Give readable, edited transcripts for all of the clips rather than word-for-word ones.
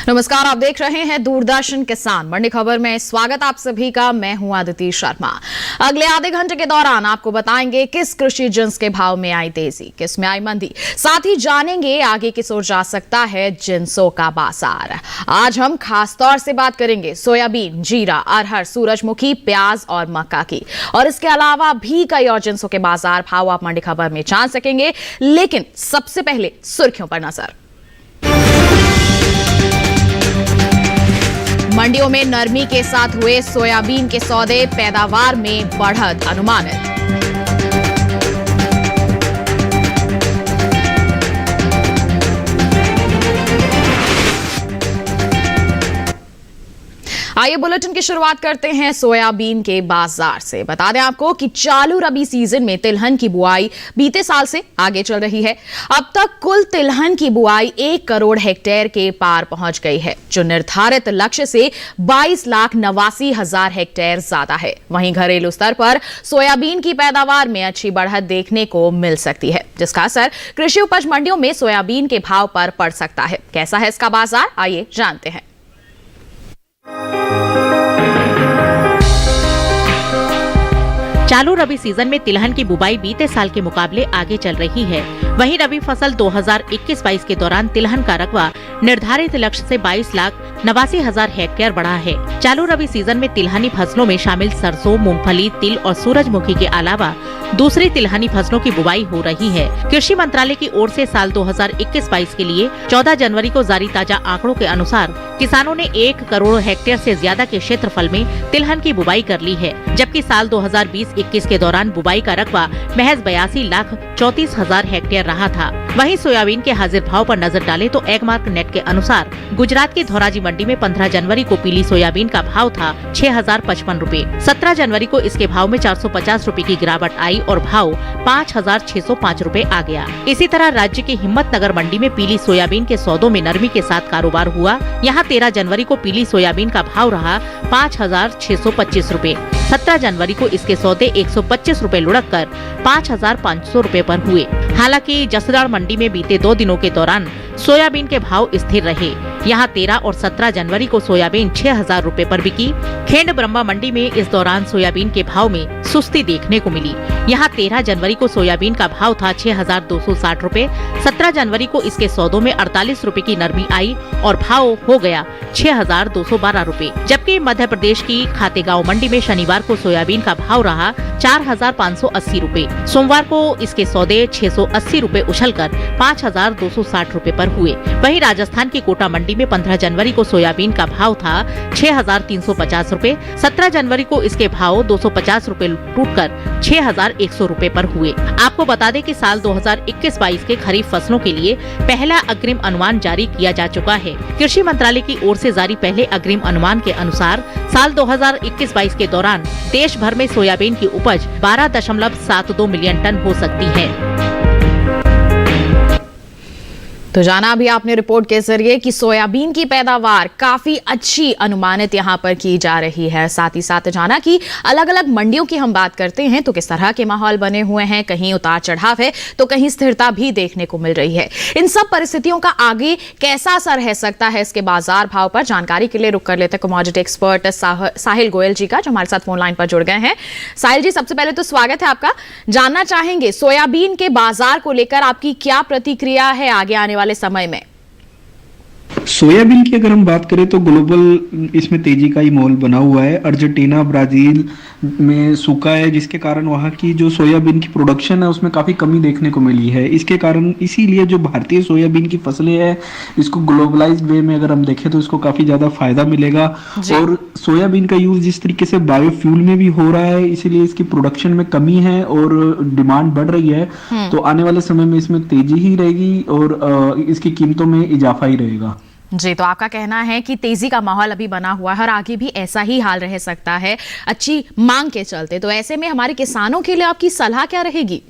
नमस्कार, आप देख रहे हैं दूरदर्शन किसान मंडी खबर में। स्वागत आप सभी का। मैं हूं अदिति शर्मा। अगले आधे घंटे के दौरान आपको बताएंगे किस कृषि जिन्स के भाव में आई तेजी, किस में आई मंदी। साथ ही जानेंगे आगे किस ओर जा सकता है जिन्सों का बाजार। आज हम खास तौर से बात करेंगे सोयाबीन, जीरा, अरहर, सूरजमुखी, प्याज और मक्का की। और इसके अलावा भी कई और जिन्सों के बाजार भाव आप मंडी खबर में जान सकेंगे। लेकिन सबसे पहले सुर्खियों पर नजर। मंडियों में नरमी के साथ हुए सोयाबीन के सौदे, पैदावार में बढ़त अनुमानित। आइए बुलेटिन की शुरुआत करते हैं सोयाबीन के बाजार से। बता दें आपको कि चालू रबी सीजन में तिलहन की बुआई बीते साल से आगे चल रही है। अब तक कुल तिलहन की बुआई 1 करोड़ हेक्टेयर के पार पहुंच गई है, जो निर्धारित लक्ष्य से 22,89,000 हेक्टेयर ज्यादा है। वहीं घरेलू स्तर पर सोयाबीन की पैदावार में अच्छी बढ़त देखने को मिल सकती है, जिसका असर कृषि उपज मंडियों में सोयाबीन के भाव पर पड़ सकता है। कैसा है इसका बाजार, आइए जानते हैं। चालू रबी सीजन में तिलहन की बुवाई बीते साल के मुकाबले आगे चल रही है। वहीं रबी फसल 2021-22 के दौरान तिलहन का रकबा निर्धारित लक्ष्य से 22,89,000 हेक्टेयर बढ़ा है। चालू रबी सीजन में तिलहनी फसलों में शामिल सरसों, मूंगफली, तिल और सूरजमुखी के अलावा दूसरी तिलहनी फसलों की बुवाई हो रही है। कृषि मंत्रालय की ओर से साल 2021-22 के लिए 14 जनवरी को जारी ताजा आंकड़ों के अनुसार किसानों ने 1 करोड़ हेक्टेयर से ज्यादा के क्षेत्रफल में तिलहन की बुवाई कर ली है, जबकि साल 2020-21 के दौरान बुवाई का रकबा महज 82,34,000 हेक्टेयर रहा था। वहीं सोयाबीन के हाजिर भाव पर नजर डालें तो एगमार्क नेट के अनुसार गुजरात की धोराजी मंडी में 15 जनवरी को पीली सोयाबीन का भाव था 6,055 रूपए। 17 जनवरी को इसके भाव में 450 रूपए की गिरावट आई और भाव 5,605 रूपए आ गया। इसी तरह राज्य के हिम्मतनगर मंडी में पीली सोयाबीन के सौदों में नरमी के साथ कारोबार हुआ। यहाँ 13 जनवरी को पीली सोयाबीन का भाव रहा 5,625 रूपए। 17 जनवरी को इसके सौदे 125 रूपए लुढ़क कर 5,500 रूपए पर हुए। हालांकि जसदण मंडी में बीते 2 दिनों के दौरान सोयाबीन के भाव स्थिर रहे। यहाँ 13 और 17 जनवरी को सोयाबीन 6,000 रूपए पर बिकी। खेंड ब्रह्मा मंडी में इस दौरान सोयाबीन के भाव में सुस्ती देखने को मिली। यहाँ 13 जनवरी को सोयाबीन का भाव था 6,260 रूपए। 17 जनवरी को इसके सौदों में 48 रूपए की नरमी आई और भाव हो गया 6,212 रूपए। जबकि मध्य प्रदेश की खातेगांव मंडी में शनिवार को सोयाबीन का भाव रहा 4,580 रूपए। सोमवार को इसके सौदे 680 रूपए उछलकर 5,260 रूपए पर हुए। वहीं राजस्थान की कोटा मंडी में 15 जनवरी को सोयाबीन का भाव था 6,350 रूपए। 17 जनवरी को इसके भाव 250 रूपए टूटकर 6,100 रूपए पर हुए। आपको बता दें कि साल 2021-22 के खरीफ फसलों के लिए पहला अग्रिम अनुमान जारी किया जा चुका है। कृषि मंत्रालय की ओर से जारी पहले अग्रिम अनुमान के अनुसार साल 2021-22 के दौरान देश भर में सोयाबीन की उपज 12.72 मिलियन टन हो सकती है। तो जाना अभी आपने रिपोर्ट के जरिए कि सोयाबीन की पैदावार काफी अच्छी अनुमानित यहां पर की जा रही है। साथ ही साथ जाना कि अलग अलग मंडियों की हम बात करते हैं तो किस तरह के माहौल बने हुए हैं, कहीं उतार चढ़ाव है तो कहीं स्थिरता भी देखने को मिल रही है। इन सब परिस्थितियों का आगे कैसा असर रह सकता है इसके बाजार भाव पर, जानकारी के लिए रुक कर लेते कमोडिटी एक्सपर्ट साहिल गोयल जी का, जो हमारे साथ फोन लाइन पर जुड़ गए हैं। साहिल जी, सबसे पहले तो स्वागत है आपका। जानना चाहेंगे सोयाबीन के बाजार को लेकर आपकी क्या प्रतिक्रिया है आगे आने वाले समय में? सोयाबीन की अगर हम बात करें तो ग्लोबल इसमें तेजी का ही माहौल बना हुआ है। अर्जेंटीना, ब्राजील में सूखा है, जिसके कारण वहाँ की जो सोयाबीन की प्रोडक्शन है उसमें काफी कमी देखने को मिली है। इसके कारण इसीलिए जो भारतीय सोयाबीन की फसलें हैं इसको ग्लोबलाइज्ड वे में अगर हम देखें तो इसको काफी ज्यादा फायदा मिलेगा। और सोयाबीन का यूज जिस तरीके से बायोफ्यूल में भी हो रहा है, इसीलिए इसकी प्रोडक्शन में कमी है और डिमांड बढ़ रही है। तो आने वाले समय में इसमें तेजी ही रहेगी और इसकी कीमतों में इजाफा ही रहेगा। जी, तो आपका कहना है कि तेजी का माहौल अभी बना हुआ है और आगे भी ऐसा ही हाल रह सकता है अच्छी मांग के चलते। तो ऐसे में हमारे किसानों के लिए आपकी सलाह क्या रहेगी?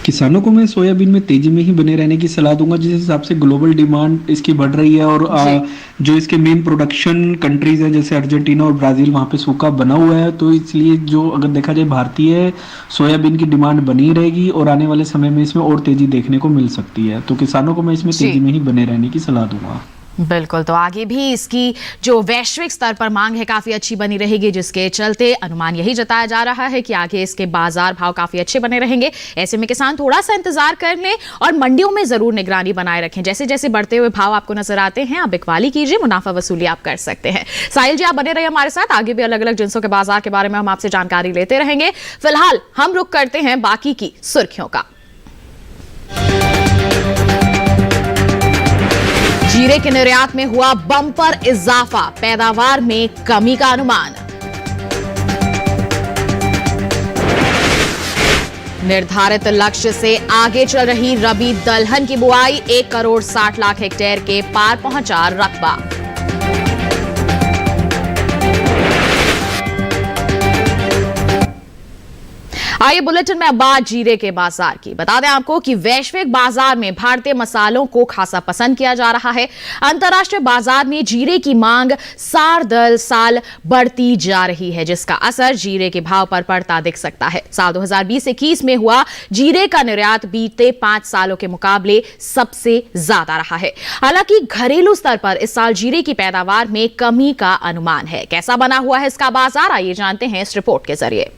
किसानों को मैं सोयाबीन में तेजी में ही बने रहने की सलाह दूंगा, जिस हिसाब से ग्लोबल डिमांड इसकी बढ़ रही है और जो इसके मेन प्रोडक्शन कंट्रीज है जैसे अर्जेंटीना और ब्राजील, वहां पे सूखा बना हुआ है। तो इसलिए जो अगर देखा जाए भारतीय सोयाबीन की डिमांड बनी रहेगी और आने वाले समय में इसमें और तेजी देखने को मिल सकती है। तो किसानों को मैं इसमें तेजी में ही बने रहने की सलाह दूंगा। बिल्कुल, तो आगे भी इसकी जो वैश्विक स्तर पर मांग है काफी अच्छी बनी रहेगी, जिसके चलते अनुमान यही जताया जा रहा है कि आगे इसके बाजार भाव काफी अच्छे बने रहेंगे। ऐसे में किसान थोड़ा सा इंतजार कर लें और मंडियों में जरूर निगरानी बनाए रखें। जैसे जैसे बढ़ते हुए भाव आपको नजर आते हैं, आप बिकवाली कीजिए, मुनाफा वसूली आप कर सकते हैं। साहिल जी, आप बने रहिए हमारे साथ, आगे भी अलग अलग जिनसों के बाजार के बारे में हम आपसे जानकारी लेते रहेंगे। फिलहाल हम रुख करते हैं बाकी की सुर्खियों का। जीरे के निर्यात में हुआ बम्पर इजाफा, पैदावार में कमी का अनुमान। निर्धारित लक्ष्य से आगे चल रही रबी दलहन की बुआई, 1 करोड़ 60 लाख हेक्टेयर के पार पहुंचा रकबा। आइए बुलेटिन में अब बात जीरे के बाजार की। बता दें आपको कि वैश्विक बाजार में भारतीय मसालों को खासा पसंद किया जा रहा है। अंतर्राष्ट्रीय बाजार में जीरे की मांग साल साल बढ़ती जा रही है, जिसका असर जीरे के भाव पर पड़ता दिख सकता है। साल 2020-21 में हुआ जीरे का निर्यात बीते 5 सालों के मुकाबले सबसे ज्यादा रहा है। हालांकि घरेलू स्तर पर इस साल जीरे की पैदावार में कमी का अनुमान है। कैसा बना हुआ है इसका बाजार, आइए जानते हैं इस रिपोर्ट के जरिए।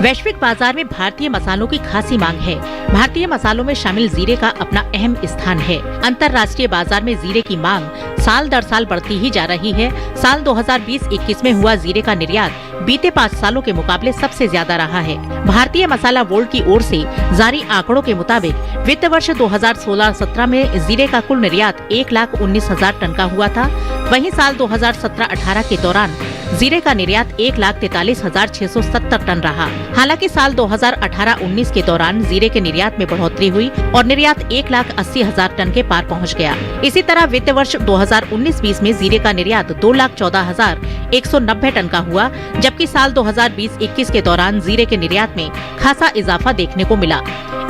वैश्विक बाजार में भारतीय मसालों की खासी मांग है। भारतीय मसालों में शामिल जीरे का अपना अहम स्थान है। अंतर्राष्ट्रीय बाजार में जीरे की मांग साल दर साल बढ़ती ही जा रही है। साल 2020-21 में हुआ जीरे का निर्यात बीते 5 सालों के मुकाबले सबसे ज्यादा रहा है। भारतीय मसाला बोर्ड की ओर से जारी आंकड़ों के मुताबिक वित्त वर्ष 2016-17 में जीरे का कुल निर्यात 1,19,000 टन का हुआ था। वहीं साल 2017-18 के दौरान जीरे का निर्यात 1,43,670 टन रहा। हालांकि साल 2018-19 के दौरान जीरे के निर्यात में बढ़ोतरी हुई और निर्यात 1,80,000 टन के पार पहुंच गया। इसी तरह वित्त वर्ष 2019-20 में जीरे का निर्यात 2,14,190 टन का हुआ, जबकि साल 2020-21 के दौरान जीरे के निर्यात में खासा इजाफा देखने को मिला।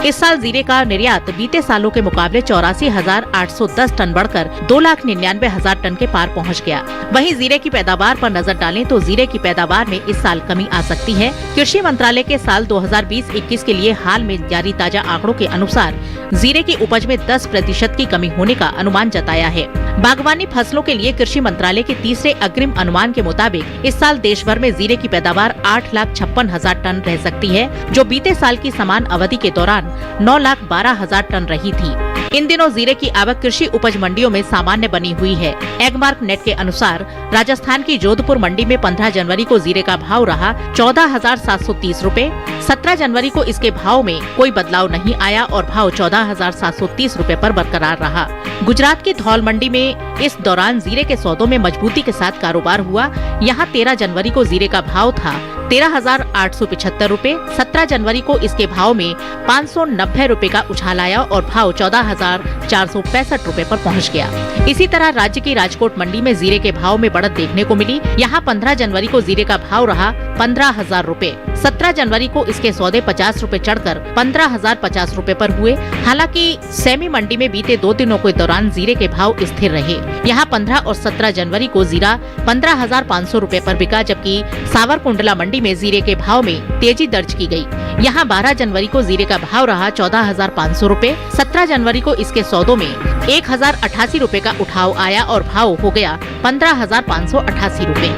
इस साल जीरे का निर्यात बीते सालों के मुकाबले 84,810 टन बढ़कर 2,99,000 टन के पार पहुंच गया। वहीं जीरे की पैदावार पर नजर डालें तो जीरे की पैदावार में इस साल कमी आ सकती है। कृषि मंत्रालय के साल 2020-21 के लिए हाल में जारी ताजा आंकड़ों के अनुसार जीरे की उपज में 10% की कमी होने का अनुमान जताया है। बागवानी फसलों के लिए कृषि मंत्रालय के तीसरे अग्रिम अनुमान के मुताबिक इस साल देश भर में जीरे की पैदावार 8,56,000 टन रह सकती है, जो बीते साल की समान अवधि के दौरान 9,12,000 टन रही थी। इन दिनों जीरे की आवक कृषि उपज मंडियों में सामान्य बनी हुई है। एगमार्क नेट के अनुसार राजस्थान की जोधपुर मंडी में 15 जनवरी को जीरे का भाव रहा 14,730 रूपए। 17 जनवरी को इसके भाव में कोई बदलाव नहीं आया और भाव 14,730 रूपए पर बरकरार रहा। गुजरात की धौल मंडी में इस दौरान जीरे के सौदों में मजबूती के साथ कारोबार हुआ। यहाँ 13 जनवरी को जीरे का भाव था 13,875 रूपए। 17 जनवरी को इसके भाव में 590 रूपए का उछाल आया और भाव 14,465 रूपए पर पहुंच गया। इसी तरह राज्य की राजकोट मंडी में जीरे के भाव में बढ़त देखने को मिली। यहाँ 15 जनवरी को जीरे का भाव रहा 15,000 रूपए। 17 जनवरी को इसके सौदे 50 रूपए चढ़कर 15,050 रूपए पर हुए। हालांकि सेमी मंडी में बीते 2 दिनों के दौरान जीरे के भाव स्थिर रहे। यहाँ 15 और 17 जनवरी को जीरा 15,500 रूपए पर बिका, जबकि सावरकुंडला मंडी में जीरे के भाव में तेजी दर्ज की गई। यहाँ 12 जनवरी को जीरे का भाव रहा 14,500 रूपए। 17 जनवरी को इसके सौदों में 1,088 रूपए का उठाव आया और भाव हो गया 15,588 रूपए।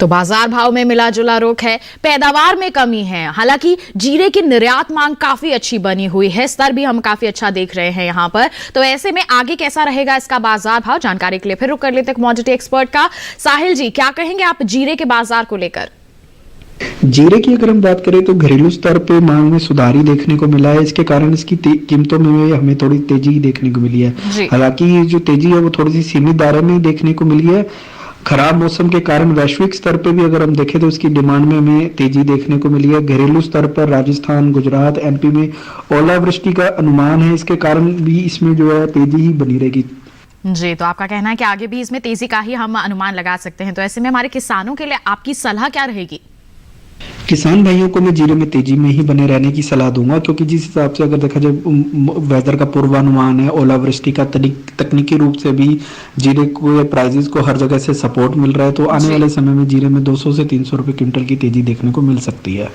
तो बाजार भाव में मिला जुला रुख है, पैदावार में कमी है। हालांकि जीरे की निर्यात मांग काफी अच्छी बनी हुई है, स्तर भी हम काफी अच्छा देख रहे हैं यहाँ पर। तो ऐसे में आगे कैसा रहेगा इसका बाजार भाव, जानकारी के लिए फिर रुक कर लेते हैं कमोडिटी एक्सपर्ट का। साहिल जी, क्या कहेंगे आप जीरे के बाजार को लेकर? जीरे की अगर हम बात करें तो घरेलू स्तर पे मांग में सुधार ही देखने को मिला है। इसके कारण इसकी कीमतों में हमें थोड़ी तेजी देखने को मिली है। हालांकि ये जो तेजी है वो थोड़ी सी सीमित दायरे में देखने को मिली है। खराब मौसम के कारण वैश्विक स्तर पे भी अगर हम देखें तो इसकी डिमांड में हमें तेजी देखने को मिली है। घरेलू स्तर पर राजस्थान, गुजरात, एमपी में ओलावृष्टि का अनुमान है। इसके कारण भी इसमें जो है तेजी ही बनी रहेगी। जी, तो आपका कहना है कि आगे भी इसमें तेजी का ही हम अनुमान लगा सकते हैं। तो ऐसे में हमारे किसानों के लिए आपकी सलाह क्या रहेगी? किसान भाइयों को मैं जीरे में तेजी में ही बने रहने की सलाह दूंगा, क्योंकि जिस हिसाब से अगर देखा जाए वेदर का पूर्वानुमान है, ओलावृष्टि का तकनीकी रूप से भी जीरे को प्राइजेस को हर जगह से सपोर्ट मिल रहा है, तो आने वाले समय में जीरे में 200 से 300 रुपए क्विंटल की तेजी देखने को मिल सकती है।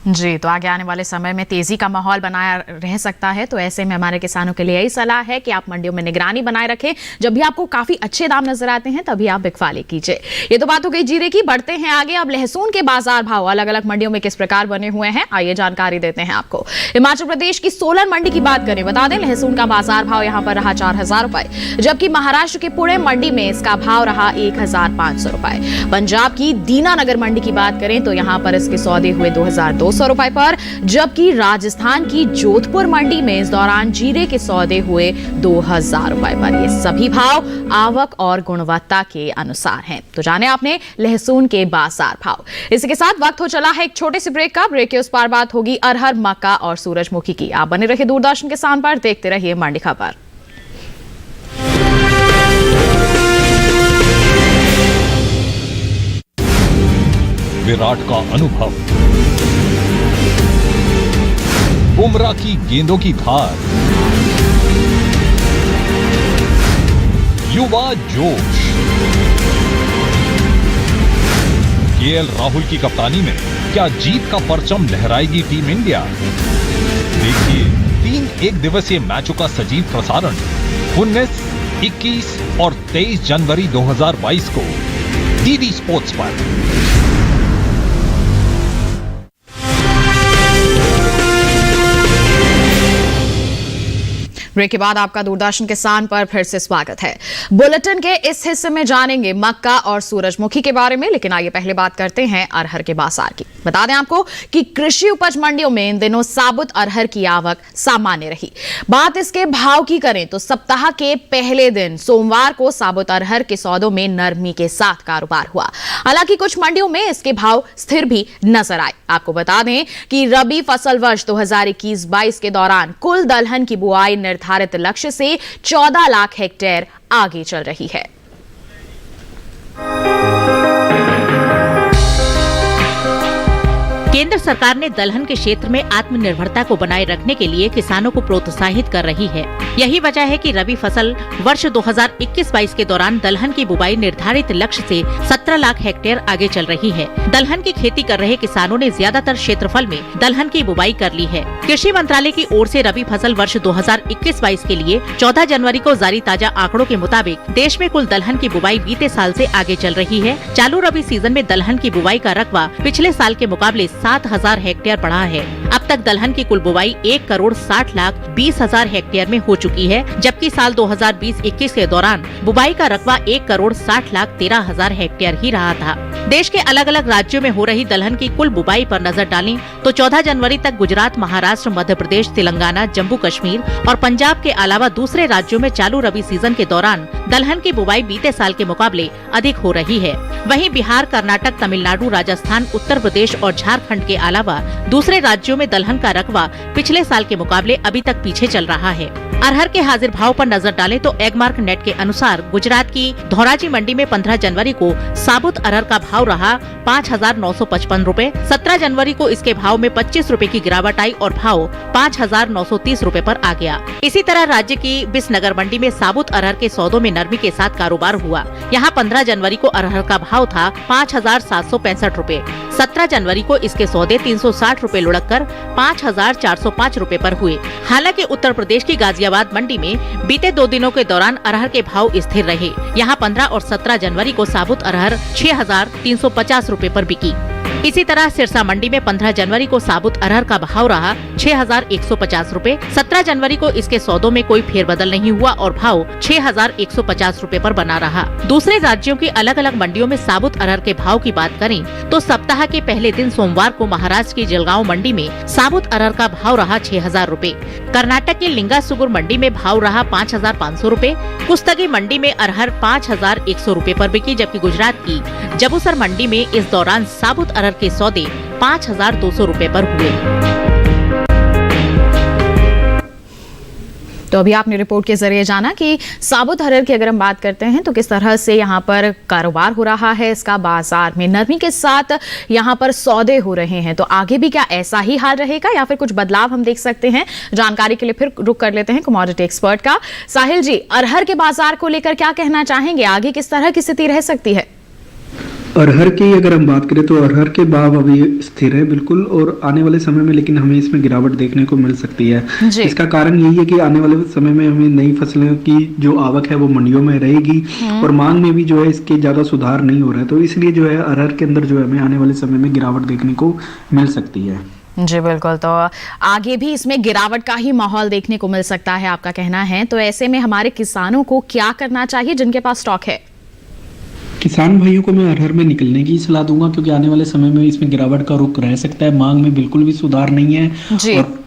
जी, तो आगे आने वाले समय में तेजी का माहौल बनाया रह सकता है, तो ऐसे में हमारे किसानों के लिए यही सलाह है कि आप मंडियों में निगरानी बनाए रखें। जब भी आपको काफी अच्छे दाम नजर आते हैं तभी आप बिकवाली कीजिए। ये तो बात हो गई जीरे की। बढ़ते हैं आगे। अब लहसुन के बाजार भाव अलग अलग मंडियों में किस प्रकार बने हुए हैं, आइए जानकारी देते हैं आपको। हिमाचल प्रदेश की सोलन मंडी की बात करें, बता दें लहसुन का बाजार भाव यहाँ पर रहा 4000 रुपए, जबकि महाराष्ट्र के पुणे मंडी में इसका भाव रहा 1500 रुपए। पंजाब की दीनानगर मंडी की बात करें तो यहाँ पर इसके सौदे हुए 2200 रुपए पर, जबकि राजस्थान की जोधपुर मंडी में इस दौरान जीरे के सौदे हुए 2000 रुपए पर। ये सभी भाव आवक और गुणवत्ता के अनुसार हैं। तो जाने आपने लहसुन के बाजार भाव। इसी के साथ वक्त हो चला है एक छोटे से ब्रेक का। ब्रेक के उस पार बात होगी अरहर, मक्का और सूरजमुखी की। आप बने रहिए दूरदर्शन किसान पर, देखते रहिए मंडी खबर। विराट का अनुभव, बुमराह की गेंदों की धार, युवा जोश, केएल राहुल की कप्तानी में क्या जीत का परचम लहराएगी टीम इंडिया? देखिए 3 एक दिवसीय मैचों का सजीव प्रसारण 19, 21 और 23 जनवरी 2022 को डीडी स्पोर्ट्स पर। ब्रेक के बाद आपका दूरदर्शन किसान पर फिर से स्वागत है। बुलेटिन के इस हिस्से में जानेंगे मक्का और सूरजमुखी के बारे में, लेकिन आइए पहले बात करते हैं अरहर के बाजार की। बता दें आपको कि कृषि उपज मंडियों में इन दिनों साबुत अरहर की आवक सामान्य रही। बात इसके भाव की करें तो सप्ताह के पहले दिन सोमवार को साबुत अरहर के सौदों में नरमी के साथ कारोबार हुआ। हालांकि कुछ मंडियों में इसके भाव स्थिर भी नजर आए। आपको बता दें कि रबी फसल वर्ष 2021-22 के दौरान कुल दलहन की बुआई निर्धारित लक्ष्य से 14 लाख हेक्टेयर आगे चल रही है। केंद्र सरकार ने दलहन के क्षेत्र में आत्मनिर्भरता को बनाए रखने के लिए किसानों को प्रोत्साहित कर रही है। यही वजह है कि रबी फसल वर्ष 2021-22 के दौरान दलहन की बुवाई निर्धारित लक्ष्य से 17 लाख हेक्टेयर आगे चल रही है। दलहन की खेती कर रहे किसानों ने ज्यादातर क्षेत्रफल में दलहन की बुवाई कर ली है। कृषि मंत्रालय की ओर से रबी फसल वर्ष 2021-22 के लिए 14 जनवरी को जारी ताजा आंकड़ों के मुताबिक देश में कुल दलहन की बुवाई बीते साल से आगे चल रही है। चालू रबी सीजन में दलहन की बुवाई का रकबा पिछले साल के मुकाबले 7000 हेक्टेयर बढ़ा है। अब तक दलहन की कुल बुवाई 1,60,20,000 हेक्टेयर में हो चुकी है, जबकि साल 2020-21 के दौरान बुवाई का रकबा 1,60,13,000 हेक्टेयर ही रहा था। देश के अलग अलग राज्यों में हो रही दलहन की कुल बुवाई पर नजर डालें तो 14 जनवरी तक गुजरात, महाराष्ट्र, मध्य प्रदेश, तेलंगाना, जम्मू कश्मीर और पंजाब के अलावा दूसरे राज्यों में चालू रबी सीजन के दौरान दलहन की बुवाई बीते साल के मुकाबले अधिक हो रही है। वहीं बिहार, कर्नाटक, तमिलनाडु, राजस्थान, उत्तर प्रदेश और झारखंड के अलावा दूसरे राज्यों में दलहन का रकबा पिछले साल के मुकाबले अभी तक पीछे चल रहा है। अरहर के हाजिर भाव पर नजर डालें तो एगमार्क नेट के अनुसार गुजरात की धौराजी मंडी में 15 जनवरी को साबुत अरहर का भाव रहा 5,955 रूपए। 17 जनवरी को इसके भाव में 25 रूपए की गिरावट आई और भाव 5,930 रूपए पर आ गया। इसी तरह राज्य की बिसनगर मंडी में साबुत अरहर के सौदों में नरमी के साथ कारोबार हुआ। यहाँ 15 जनवरी को अरहर का भाव था 5,765 रूपए। 17 जनवरी को इसके सौदे 360 रूपए लुढ़क कर 5,405 रूपए पर हुए। हालांकि उत्तर प्रदेश की गाजियाबाद मंडी में बीते 2 दिनों के दौरान अरहर के भाव स्थिर रहे। यहाँ 15 और 17 जनवरी को साबुत अरहर 6,350 रूपए पर बिकी। इसी तरह सिरसा मंडी में 15 जनवरी को साबुत अरहर का भाव रहा 6,150 रूपए। 17 जनवरी को इसके सौदों में कोई फेरबदल नहीं हुआ और भाव 6,150 रूपए पर बना रहा। दूसरे राज्यों की अलग अलग मंडियों में साबुत अरहर के भाव की बात करें तो सप्ताह के पहले दिन सोमवार को महाराष्ट्र की जलगांव मंडी में साबुत अरहर का भाव रहा 6,000 रूपए। कर्नाटक की लिंगासुगुर मंडी में भाव रहा 5,500 रूपए। कुस्तगी मंडी में अरहर 5,100 रूपए पर बिकी, जबकि गुजरात की जबूसर मंडी में इस दौरान साबुत अरहर के सौदे 5,200 रूपए पर हुए। तो अभी आपने रिपोर्ट के जरिए जाना कि साबुत अरहर की अगर हम बात करते हैं तो किस तरह से यहाँ पर कारोबार हो रहा है इसका, बाजार में नरमी के साथ यहाँ पर सौदे हो रहे हैं। तो आगे भी क्या ऐसा ही हाल रहेगा या फिर कुछ बदलाव हम देख सकते हैं? जानकारी के लिए फिर रुक कर लेते हैं कमोडिटी एक्सपर्ट का। साहिल जी, अरहर के बाजार को लेकर क्या कहना चाहेंगे? आगे किस तरह की स्थिति रह सकती है? अरहर की अगर हम बात करें तो अरहर के भाव अभी स्थिर है बिल्कुल, और आने वाले समय में लेकिन हमें इसमें गिरावट देखने को मिल सकती है। इसका कारण यही है कि आने वाले समय में हमें नई फसलों की जो आवक है वो मंडियों में रहेगी और मांग में भी जो है इसके ज्यादा सुधार नहीं हो रहा है। तो इसलिए जो है अरहर के अंदर जो है हमें आने वाले समय में गिरावट देखने को मिल सकती है। जी बिल्कुल, तो आगे भी इसमें गिरावट का ही माहौल देखने को मिल सकता है, आपका कहना है। तो ऐसे में हमारे किसानों को क्या करना चाहिए जिनके पास स्टॉक है? किसान भाइयों को मैं अरहर में निकलने की सलाह दूंगा, क्योंकि आने वाले समय में इसमें गिरावट का रुख रह सकता है। मांग में बिल्कुल भी सुधार नहीं है जी। और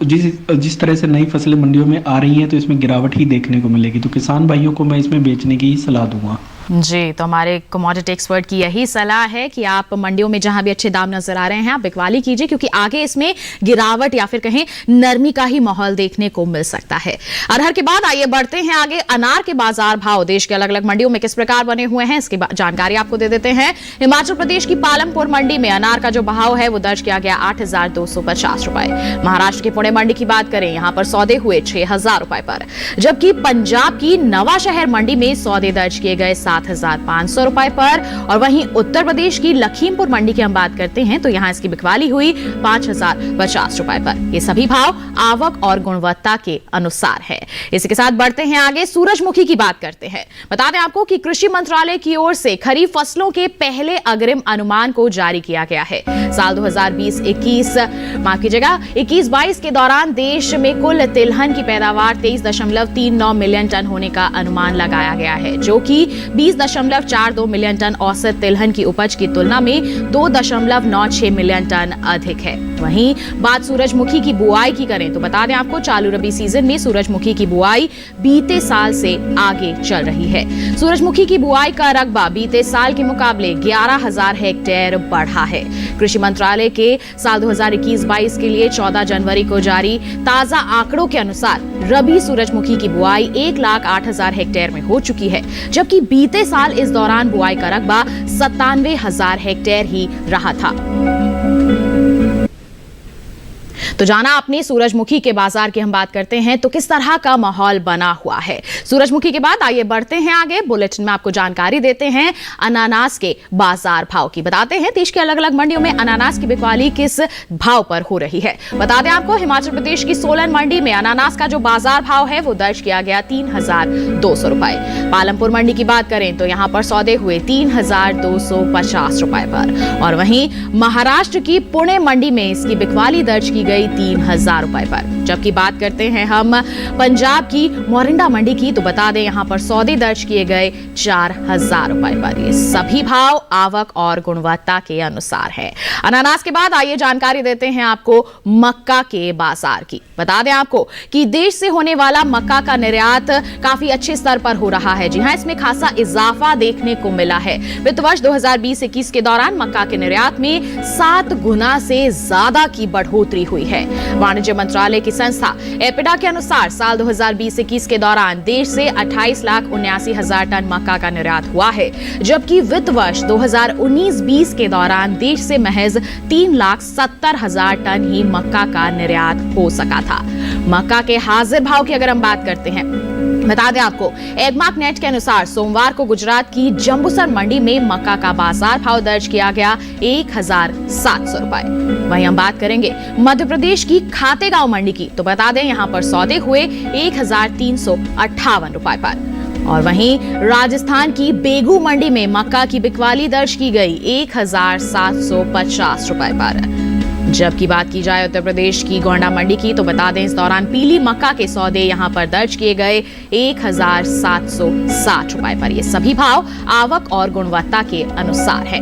जिस तरह से नई फसलें मंडियों में आ रही हैं तो इसमें गिरावट ही देखने को मिलेगी। तो किसान भाइयों को मैं इसमें बेचने की ही सलाह दूंगा। जी, तो हमारे कमोडिटी एक्सपर्ट की यही सलाह है कि आप मंडियों में जहां भी अच्छे दाम नजर आ रहे हैं आप बिकवाली कीजिए, क्योंकि आगे इसमें गिरावट या फिर कहें नरमी का ही माहौल देखने को मिल सकता है। अरहर के बाद आइए बढ़ते हैं आगे। अनार के बाजार भाव देश के अलग अलग मंडियों में किस प्रकार बने हुए हैं इसकी जानकारी आपको दे देते हैं। हिमाचल प्रदेश की पालमपुर मंडी में अनार का जो भाव है वो दर्ज किया गया 8,250 रुपए। महाराष्ट्र की पुणे मंडी की बात करें, यहां पर सौदे हुए 6,000 रुपए पर, जबकि पंजाब की नवा शहर मंडी में सौदे दर्ज किए गए 7,500 रुपए पर। और वहीं उत्तर प्रदेश की लखीमपुर मंडी की हम बात करते हैं तो यहां इसकी बिकवाली हुई 5,050 रुपए पर। ये सभी भाव आवक और गुणवत्ता के अनुसार है। इसी के साथ बढ़ते हैं आगे, सूरजमुखी की बात करते हैं। बता दें आपको कि कृषि मंत्रालय की ओर से खरीफ फसलों के पहले अग्रिम अनुमान को जारी किया गया है। साल 2021-22 के दौरान देश में कुल तिलहन की पैदावार 23.39 मिलियन टन होने का अनुमान लगाया गया है, जो कि 20.42 मिलियन टन औसत तिलहन की उपज की तुलना में 2.96 मिलियन टन अधिक है। वहीं बात सूरजमुखी की बुआई की करें तो बता दें आपको चालू रबी सीजन में सूरजमुखी की बुआई बीते साल से आगे चल रही है। सूरजमुखी की बुआई का रकबा बीते साल के मुकाबले 11,000 हेक्टेयर बढ़ा है। कृषि मंत्रालय के साल 2021-22 के लिए 14 जनवरी को जारी ताजा आंकड़ों के अनुसार रबी सूरजमुखी की बुआई 1,08,000 हेक्टेयर में हो चुकी है, जबकि बीते साल इस दौरान बुआई का रकबा 97,000 हेक्टेयर ही रहा था। तो जाना आपने सूरजमुखी के बाजार की हम बात करते हैं तो किस तरह का माहौल बना हुआ है। सूरजमुखी के बाद आइए बढ़ते हैं आगे, बुलेटिन में आपको जानकारी देते हैं अनानास के बाजार भाव की। बताते हैं देश के अलग अलग मंडियों में अनानास की बिकवाली किस भाव पर हो रही है। बता दें आपको हिमाचल प्रदेश की सोलन मंडी में अनानास का जो बाजार भाव है वो दर्ज किया गया 3,200 रुपए। पालमपुर मंडी की बात करें तो यहाँ पर सौदे हुए 3,250 रुपए पर। और वहीं महाराष्ट्र की पुणे मंडी में इसकी बिकवाली दर्ज की गई 3,000 रुपए पर। जबकि बात करते हैं हम पंजाब की मोरिंडा मंडी की तो बता दें यहां पर सौदे दर्ज किए गए 4,000 रुपए पर। ये सभी भाव आवक और गुणवत्ता के अनुसार है। अनानास के बाद आइए जानकारी देते हैं आपको मक्का के बाजार की। बता दें आपको कि देश से होने वाला मक्का का निर्यात काफी अच्छे स्तर पर हो रहा है। जी हां, इसमें खासा इजाफा देखने को मिला है। वित्त वर्ष 2020-21 के दौरान मक्का के निर्यात में 7 गुना से ज्यादा की बढ़ोतरी हुई है। वाणिज्य मंत्रालय की संस्था एपिडा के अनुसार साल 2020-21 के दौरान देश से 28,79,000 टन मक्का का निर्यात हुआ है, जबकि वित्त वर्ष 2019-20 के दौरान देश से महज 3,70,000 टन ही मक्का का निर्यात हो सका था। मक्का के हाजिर भाव की अगर हम बात करते हैं, बता दें आपको एगमार्क नेट के अनुसार सोमवार को गुजरात की जंबूसर मंडी में मक्का का बाजार भाव दर्ज किया गया 1,700 रुपए। वहीं हम बात करेंगे मध्य प्रदेश की खातेगांव मंडी की तो बता दें यहां पर सौदे हुए 1,358 रुपए पर। और वहीं राजस्थान की बेगू मंडी में मक्का की बिकवाली दर्ज की गई 1,750 रुपए पर। जबकि बात की जाए उत्तर प्रदेश की गोंडा मंडी की तो बता दें इस दौरान पीली मक्का के सौदे यहां पर दर्ज किए गए 1,760 रुपए पर। ये सभी भाव आवक और गुणवत्ता के अनुसार है।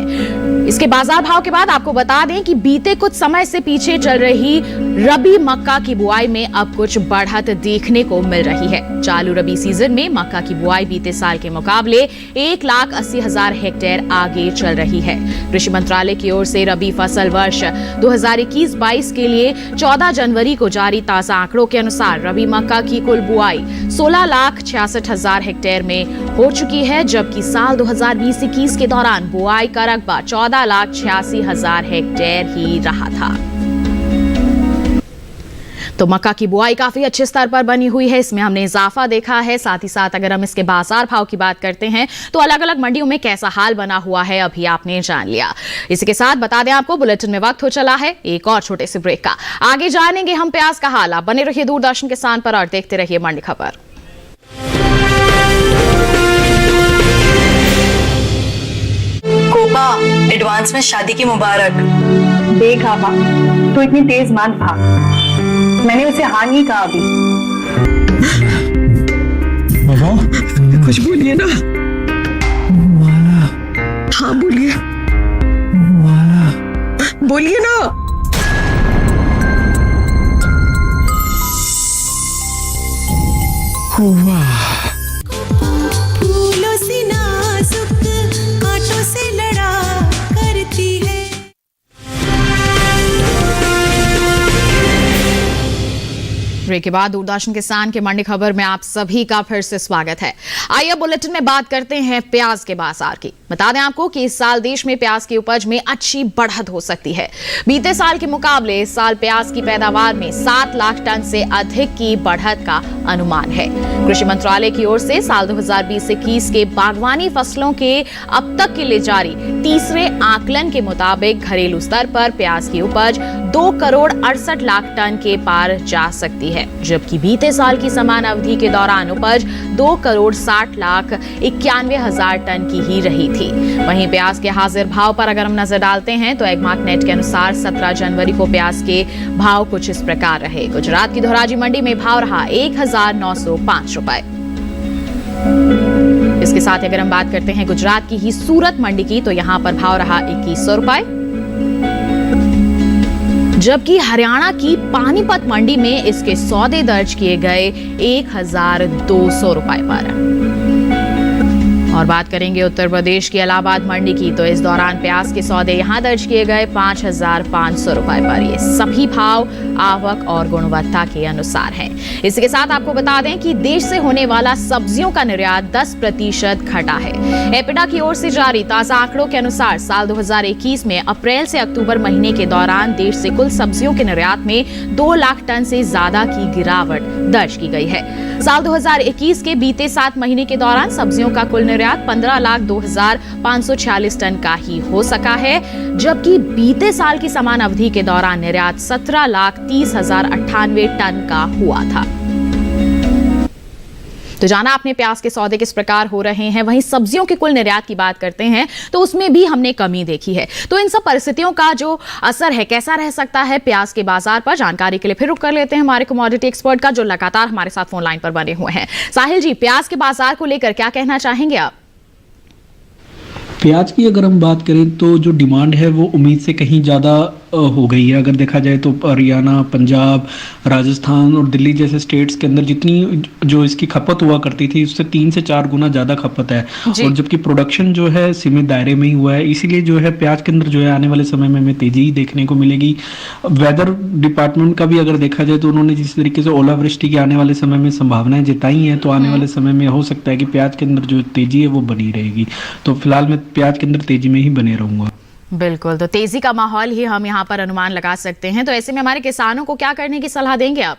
इसके बाजार भाव के बाद आपको बता दें कि बीते कुछ समय से पीछे चल रही रबी मक्का की बुआई में अब कुछ बढ़त देखने को मिल रही है। चालू रबी सीजन में मक्का की बुआई बीते साल के मुकाबले 1,80,000 हेक्टेयर आगे चल रही है। कृषि मंत्रालय की ओर से रबी फसल वर्ष 2021-22 के लिए 14 जनवरी को जारी ताजा आंकड़ों के अनुसार रबी मक्का की कुल बुआई 16,66,000 हेक्टेयर में हो चुकी है, जबकि साल 2020-21 के दौरान बुआई का रकबा 14,86,000 हेक्टेयर ही रहा था। तो मक्का की बुआई काफी अच्छे स्तर पर बनी हुई है, इसमें हमने इजाफा देखा है। साथ ही साथ अगर हम इसके बाजार भाव की बात करते हैं तो अलग अलग मंडियों में कैसा हाल बना हुआ है अभी आपने जान लिया। इसी के साथ बता दें आपको बुलेटिन में वक्त हो चला है एक और छोटे से ब्रेक का। आगे जानेंगे हम प्याज का हाल। आप बने रहिए दूरदर्शन किसान पर और देखते रहिए मंडी खबर। कोपा एडवांस में शादी की मुबारक। देख आपा, तू इतनी तेज मत भाग, मैंने उसे हाँ नहीं कहा अभी। कुछ बोलिए ना। हाँ बोलिए, बोलिए ना। फूलों से नाजुक कांटों से लड़ा करती है। ब्रेक के बाद दूरदर्शन किसान के मंडी खबर में आप सभी का फिर से स्वागत है। आइए बुलेटिन में बात करते हैं प्याज के बाजार की। बता दें आपको कि इस साल देश में प्याज की उपज में अच्छी बढ़त हो सकती है। बीते साल के मुकाबले इस साल प्याज की पैदावार में 7 लाख टन से अधिक की बढ़त का अनुमान है। कृषि मंत्रालय की ओर से साल 2020-21 के बागवानी फसलों के अब तक के लिए जारी तीसरे आकलन के मुताबिक घरेलू स्तर पर प्याज की उपज 2 करोड़ 68 लाख टन के पार जा सकती है, जबकि बीते साल की समान अवधि के दौरान उपज 2 करोड़ 60 लाख 91 हजार टन की ही रही थी। वहीं प्याज के हाजिर भाव पर अगर हम नजर डालते हैं तो एगमार्क नेट के अनुसार 17 जनवरी को प्याज के भाव कुछ इस प्रकार रहे। गुजरात की धोराजी मंडी में भाव रहा 1,905 रुपए। इसके साथ अगर हम बात करते हैं गुजरात की ही सूरत मंडी की तो यहां पर भाव रहा 2,100 रुपए, जबकि हरियाणा की पानीपत मंडी में इसके सौदे दर्ज किए गए 1,200 रुपए पर। और बात करेंगे उत्तर प्रदेश की इलाहाबाद मंडी की तो इस दौरान प्याज के सौदे यहां दर्ज किए गए 5,500 रुपए पर। ये सभी भाव आवक और गुणवत्ता के अनुसार हैं। इसके साथ आपको बता दें कि देश से होने वाला सब्जियों का निर्यात 10% घटा है। एपिडा की ओर से जारी ताजा आंकड़ों के अनुसार साल 2021 में अप्रैल से अक्टूबर महीने के दौरान देश से कुल सब्जियों के निर्यात में 2 लाख टन से ज्यादा की गिरावट दर्ज की गई है। साल 2021 के बीते 7 महीने के दौरान सब्जियों का कुल निर्यात 15,02,546 टन का ही हो सका है, जबकि बीते साल की समान अवधि के दौरान निर्यात 17,30,098 टन का हुआ था। तो जाना आपने प्याज के सौदे किस प्रकार हो रहे हैं। वहीं सब्जियों के कुल निर्यात की बात करते हैं तो उसमें भी हमने कमी देखी है। तो इन सब परिस्थितियों का जो असर है कैसा रह सकता है प्याज के बाजार पर, जानकारी के लिए फिर रुक कर लेते हैं हमारे कमोडिटी एक्सपर्ट का जो लगातार हमारे साथ फोन लाइन पर बने हुए हैं। साहिल जी, प्याज के बाजार को लेकर क्या कहना चाहेंगे आप? प्याज की अगर हम बात करें तो जो डिमांड है वो उम्मीद से कहीं ज़्यादा हो गई है। अगर देखा जाए तो हरियाणा, पंजाब, राजस्थान और दिल्ली जैसे स्टेट्स के अंदर जितनी जो इसकी खपत हुआ करती थी उससे 3 से 4 गुना ज़्यादा खपत है, और जबकि प्रोडक्शन जो है सीमित दायरे में ही हुआ है। इसीलिए जो है प्याज के अंदर जो है आने वाले समय में हमें तेजी देखने को मिलेगी। वेदर डिपार्टमेंट का भी अगर देखा जाए तो उन्होंने जिस तरीके से ओलावृष्टि की आने वाले समय में संभावनाएं जताई हैं, तो आने वाले समय में हो सकता है कि प्याज के अंदर जो तेजी है वो बनी रहेगी। तो फिलहाल मैं प्याज के अंदर तेजी में ही बने रहूंगा। बिल्कुल, तो तेजी का माहौल ही हम यहाँ पर अनुमान लगा सकते हैं। तो ऐसे में हमारे किसानों को क्या करने की सलाह देंगे आप?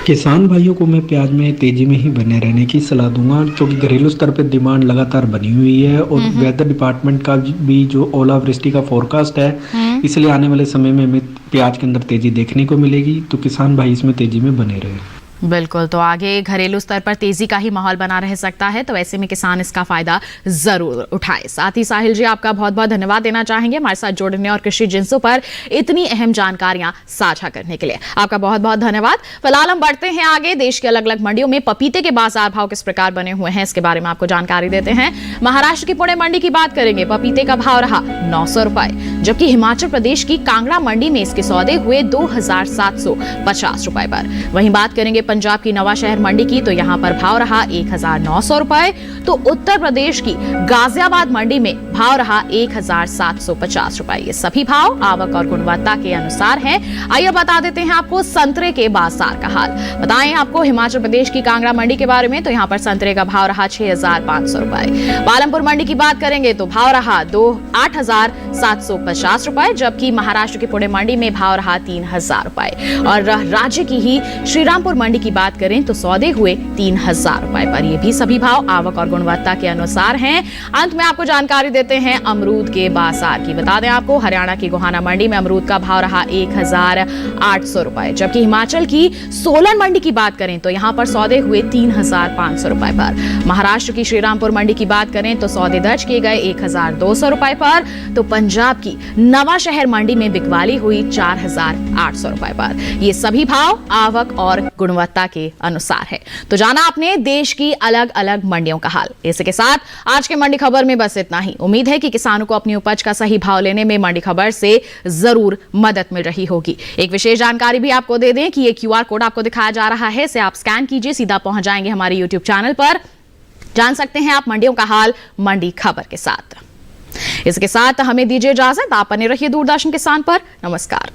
किसान भाइयों को मैं प्याज में तेजी में ही बने रहने की सलाह दूंगा, क्योंकि घरेलू स्तर पर डिमांड लगातार बनी हुई है और वेदर डिपार्टमेंट का भी जो ओलावृष्टि का फोरकास्ट है, इसलिए आने वाले समय में हमें प्याज के अंदर तेजी देखने को मिलेगी। तो किसान भाई इसमें तेजी में बने रहे। बिल्कुल, तो आगे घरेलू स्तर पर तेजी का ही माहौल बना रह सकता है, तो ऐसे में किसान इसका फायदा जरूर उठाए। साथ ही साहिल जी, आपका बहुत बहुत धन्यवाद देना चाहेंगे हमारे साथ जुड़ने और कृषि जिन्सों पर इतनी अहम जानकारियां साझा करने के लिए। आपका बहुत बहुत धन्यवाद। फिलहाल हम बढ़ते हैं आगे। देश के अलग अलग मंडियों में पपीते के बाजार भाव किस प्रकार बने हुए हैं, इसके बारे में आपको जानकारी देते हैं। महाराष्ट्र की पुणे मंडी की बात करेंगे, पपीते का भाव रहा 900 रुपए, जबकि हिमाचल प्रदेश की कांगड़ा मंडी में इसके सौदे हुए 2750 रुपए पर। वहीं बात करेंगे पंजाब की नवा शहर मंडी की, तो यहां पर भाव रहा 1900 रुपए। तो उत्तर प्रदेश की गाजियाबाद मंडी में भाव रहा 1750 रुपए। ये सभी भाव आवक और गुणवत्ता के अनुसार हैं। आइए बता देते हैं आपको संतरे के बाजार का हाल। बताएं आपको हिमाचल प्रदेश की कांगड़ा मंडी के बारे में, तो यहां पर संतरे का भाव रहा 6500 रुपए। पालमपुर मंडी की बात करेंगे तो भाव रहा 8750 रुपए, जबकि महाराष्ट्र की पुणे मंडी में भाव रहा 3000 रुपए। और राज्य की ही श्रीरामपुर मंडी की बात करें तो सौदे हुए 3000 रुपए पर। ये भी सभी भाव आवक और गुणवत्ता के अनुसार हैं। अंत में आपको जानकारी देते हैं अमरूद के बाजार की। बता दें आपको हरियाणा की गोहाना मंडी में अमरूद का भाव रहा 1800 रुपए, जबकि हिमाचल की सोलन मंडी की बात करें तो यहां पर सौदे हुए 3500 रुपए पर। महाराष्ट्र की श्रीरामपुर मंडी की बात करें तो सौदे दर्ज किए गए 1200 रुपए पर। तो पंजाब की नवा शहर मंडी में बिकवाली हुई 4800 रुपए पर। ये सभी भाव आवक और गुणवत्ता के अनुसार है। तो जाना आपने देश की अलग अलग मंडियों का हाल। इसी के साथ आज के मंडी खबर में बस इतना ही। उम्मीद है कि किसानों को अपनी उपज का सही भाव लेने में मंडी खबर से जरूर मदद मिल रही होगी। एक विशेष जानकारी भी आपको दे दें कि ये QR कोड आपको दिखाया जा रहा है, इसे आप स्कैन कीजिए, सीधा पहुंच जाएंगे हमारे YouTube चैनल पर। जान सकते हैं आप मंडियों का हाल मंडी खबर के साथ। इसके साथ हमें दीजिए इजाजत। आप बने रहिए दूरदर्शन किसान पर। नमस्कार।